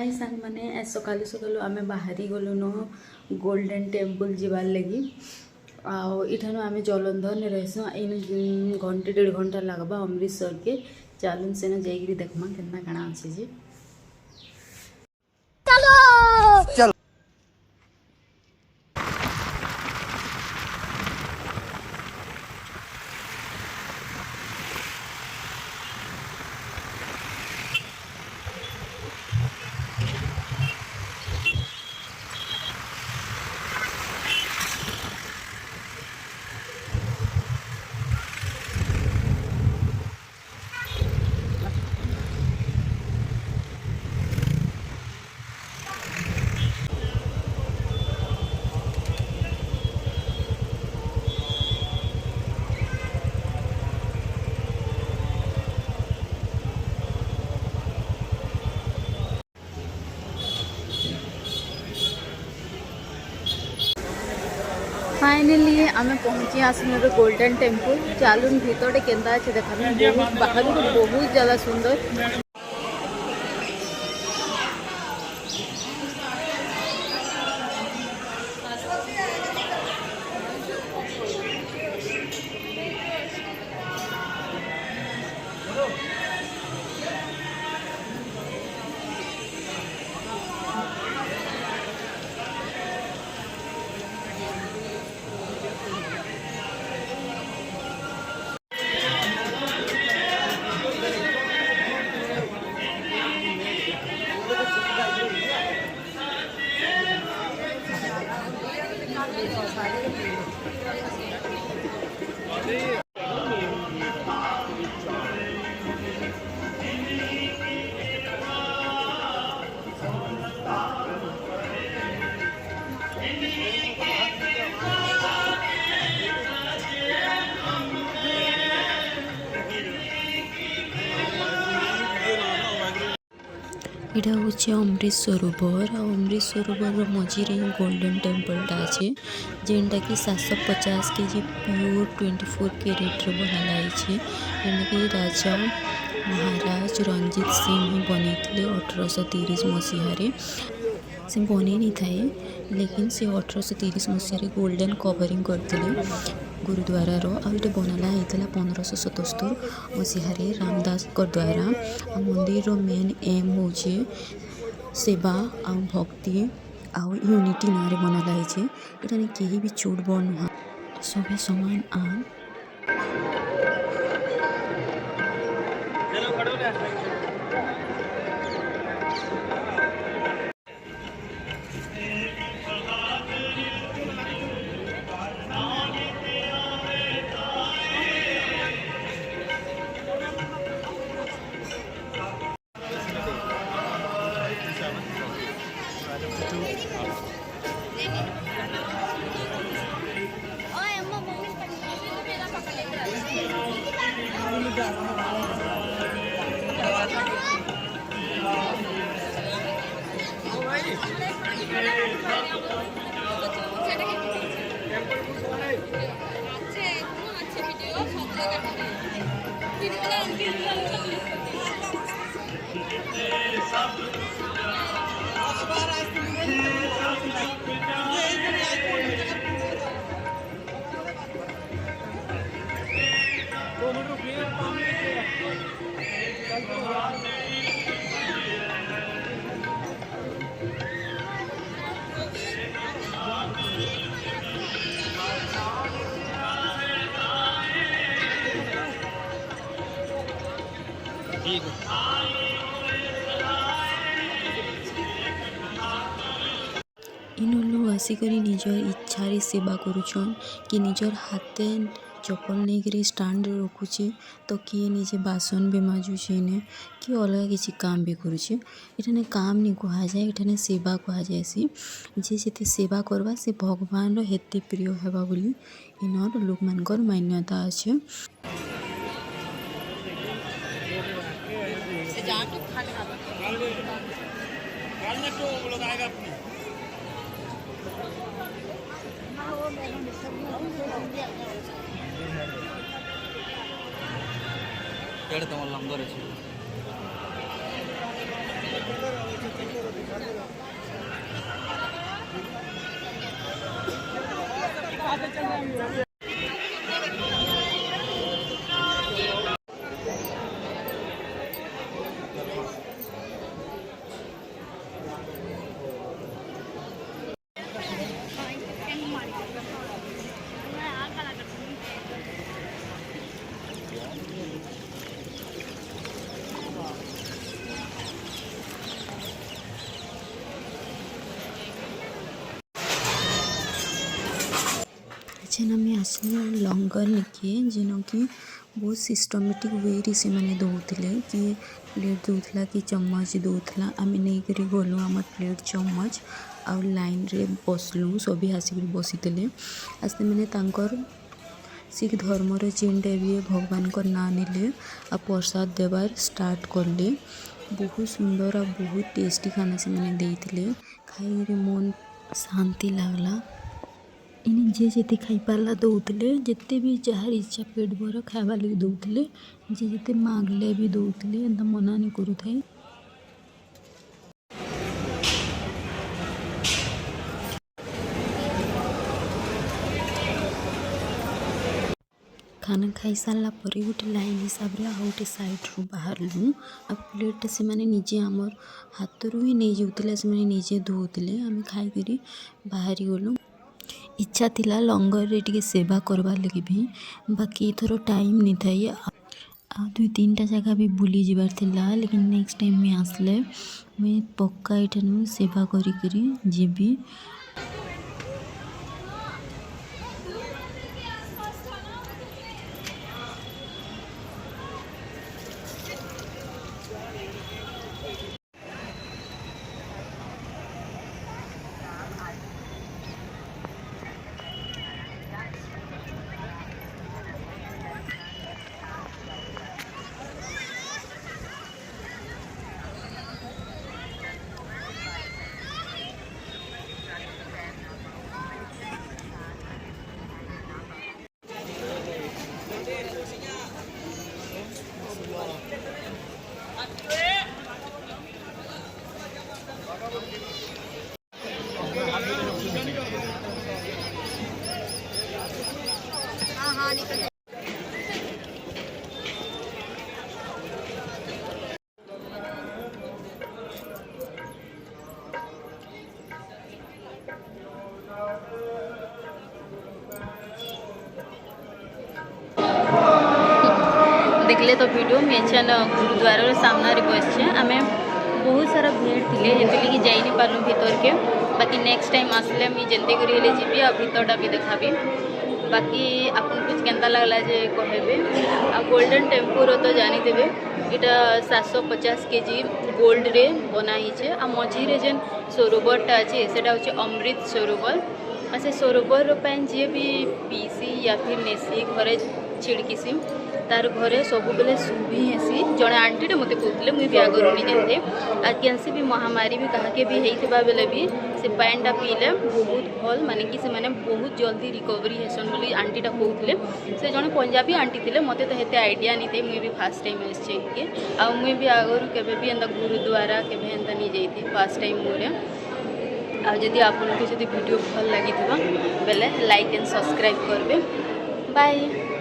हाय सांग मैंने सकालू सकालू आम बाहरी गलुन गोल्डन टेम्पल जीवार लगी आठान आम जलंधर रहसु इन घंटे 1.5 घंटा लगवा अमृतसर के चलून सेना जाइए देखमा केतना काଣା अच्छे जी। फाइनली आम पहुँची आसन गोल्डन टेम्पल चलून भीतर केन्दा अच्छे देखा बहुत बाहर बहुत ज़्यादा सुंदर। यहाँ हूँ अमृत सरोवर अमृत सरोवर मझे गोल्डन टेम्पलटा अच्छे जेनटा कि 750 केजी प्योर 24 कैरेट बनाई जेनटा राजा महाराज रंजीत सिंह बनते 1830 मसीह से बन नहीं थाए लेकिन से 1830 मसीह गोल्डन कवरिंग करते गुरुद्वारार आउटे बनाला होता 1577 मसीह रामदास द्वारा मंदिर मेन एम हूँ सेवा आ भक्ति आउ यूनिटी ना बनाला है ये कहीं भी चोट बड़ नुह सबे समान आ इन लोग आसिक निजर इच्छा रे सेवा करुछन कि निजर हाथे चपल नहीं करी स्टैंड रखुचे तो किए निजे बासन भी माजुचे ने कि अलग किसी काम भी करुचे इठाने काम नहीं कह जाए इठाने सेवा कह जाए जे जेते सेवा करवा से भगवान रो हेते प्रिय हेबा बोली इनर लोक मानकर मान्यता अच्छे। তোমার নাম্বার আছে जेन आम आसने लंगर निके जेन कि बहुत सिस्टमेटिक वे से मैंने दौले कि प्लेट दौला कि चम्मच दौला आम नहीं करी गलु आम प्लेट चम्मच आउ लाइन रे बसलु सभी आसिक बसीते आस्ते मैंने तांकर सिख धर्मर जेनटा भी भगवान को ना नेले आ प्रसाद देवार स्टार्ट करले। बहुत सुंदर आ बहुत टेस्टी खाना से मैंने देते खाई मन शांति लगला। इन्हें जे जेते खाई पाला दौले जिते भी जार इच्छा पेट भर खावा लगे दौले जे जेते मागले भी दौले एंता मना नहीं करूथाई। खाना खाई सारा पर गोटे लाइन हिसाब से गोटे सैड्रु बाहरलु आ प्लेट से मैंने निजे आमर हाथ रू ही नहीं जाऊला से मैंने निजे धोते आम खाई बाहरी गलु। इच्छा थिला लंगर रे टिके सेवा करवार लगे भी बाकी थोड़ा टाइम नहीं था आ 2-3टा जगह भी बुली जीवार थिला लेकिन नेक्स्ट टाइम में आसले मैं पक्का इठानु सेवा करी जीबी। देखले तो वीडियो में गुरुद्वार सामने बसचे आम बहुत सारा भीड़ थी जैसे जाई नहीं पार्लु भीतर के बाकी नेक्स्ट टाइम आसले मुझे जल्दी कर जी आ भीतरटा भी देखाबी। बाकी आपन कुछ केंता लगला जे कहबे आ गोल्डन टेम्पुर तो जानीते यहाँ 750 kg गोल्ड रे बनाई आ मझी रे जेन सरोवरटा अच्छे से अमृत सरोवर आ से सरोवर जी भी पीसी या फिर नेसी घरे छिड़कीसी तार घरे सब बेले सुभी हेसी जड़े आंटी मत कहते मुझे आगर नहीं जाते आ कैंसी भी महामारी भी कहा भी होता बेले भी से पानीटा पीले बहुत भल माने कि से माने बहुत जल्दी रिकवरी हेसन बोली आंटीटा कहते से जड़े पंजाबी आंटी थे मत तो हेते आइडिया नहीं थे मुझे भी फास्ट टाइम आसके आ मुझे भी आगर केवे एंता गुरुद्वारा केवे एंता नहीं जाती फास्ट टाइम मोरे आदि आपको वीडियो भल लगी बेले लाइक एंड सब्सक्राइब करबे। बाय।